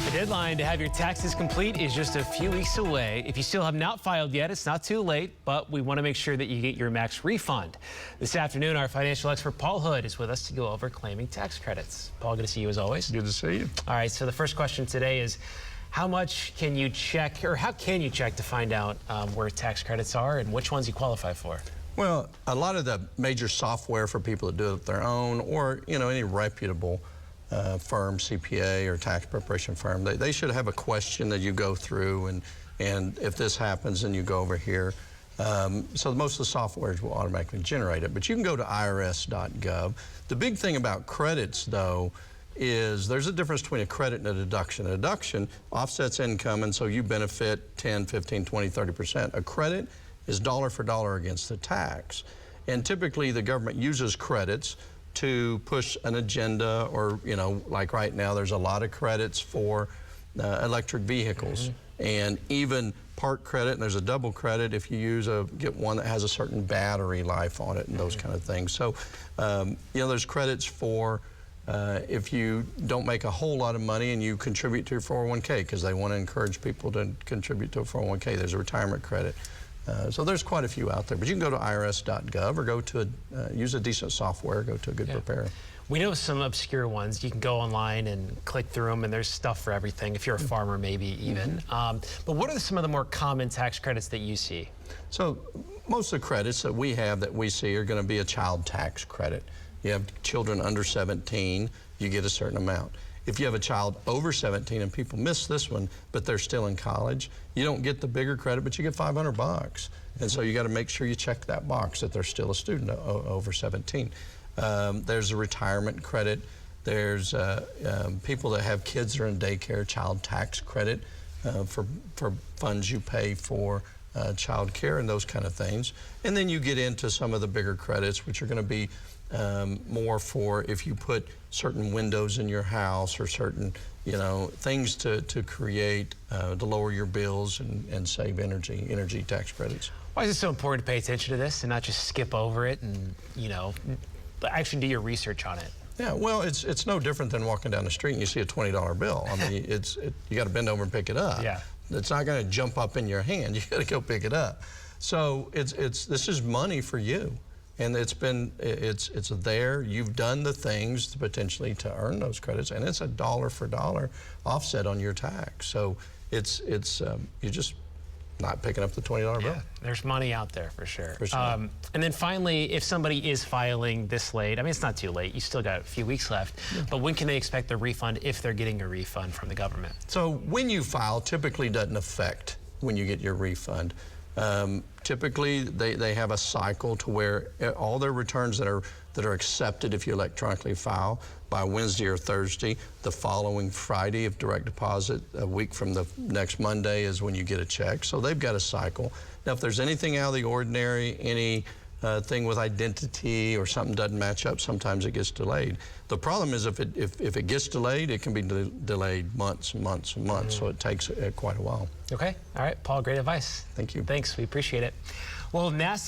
The deadline to have your taxes complete is just a few weeks away. If you still have not filed yet, it's not too late, but we want to make sure that you get your max refund. This afternoon, our financial expert, Paul Hood, is with us to go over claiming tax credits. Paul, good to see you as always. Good to see you. All right, so the first question today is, how much can you check, or how can you check to find out where tax credits are and which ones you qualify for? Well, a lot of the major software for people that do it their own, or any reputable firm, CPA or tax preparation firm, they should have a question that you go through, and if this happens, then you go over here. So most of the softwares will automatically generate it, but you can go to irs.gov. The big thing about credits, though, is there's a difference between a credit and a deduction. A deduction offsets income, and so you benefit 10, 15, 20, 30%. A credit is dollar for dollar against the tax. And typically the government uses credits to push an agenda, or like right now there's a lot of credits for electric vehicles. And even part credit, and there's a double credit if you get one that has a certain battery life on it and those kind of things. So there's credits for if you don't make a whole lot of money and you contribute to your 401k, because they want to encourage people to contribute to a 401k. There's a retirement credit. So there's quite a few out there, but you can go to irs.gov or go to use a decent software, go to a good preparer. We know some obscure ones. You can go online and click through them, and there's stuff for everything, if you're a farmer maybe even. But what are some of the more common tax credits that you see? So most of the credits that we see are going to be a child tax credit. You have children under 17, you get a certain amount. If you have a child over 17, and people miss this one, but they're still in college, you don't get the bigger credit, but you get $500. And so you got to make sure you check that box that they're still a student over 17. There's a retirement credit. There's people that have kids that are in daycare, child tax credit for funds you pay for child care and those kind of things. And then you get into some of the bigger credits, which are going to be more for if you put certain windows in your house, or certain things to create to lower your bills and save energy tax credits. Why is it so important to pay attention to this and not just skip over it and actually do your research on it? Yeah, well, it's no different than walking down the street and you see a $20 bill. I mean, you got to bend over and pick it up. Yeah. It's not going to jump up in your hand. You got to go pick it up. So this is money for you, and it's there. You've done the things potentially to earn those credits, and it's a dollar for dollar offset on your tax. So you're just not picking up the $20 bill. There's money out there for sure. For sure. And then finally, if somebody is filing this late, I mean, it's not too late. You still got a few weeks left. But when can they expect the refund if they're getting a refund from the government? So when you file, typically doesn't affect when you get your refund. Typically, they have a cycle to where all their returns that are accepted if you electronically file by Wednesday or Thursday, the following Friday of direct deposit, a week from the next Monday is when you get a check. So they've got a cycle. Now, if there's anything out of the ordinary, any thing with identity or something doesn't match up, sometimes it gets delayed. The problem is if it gets delayed, it can be delayed months and months and months, so it takes quite a while. Okay, all right, Paul, great advice. Thank you. Thanks, we appreciate it. Well, NASA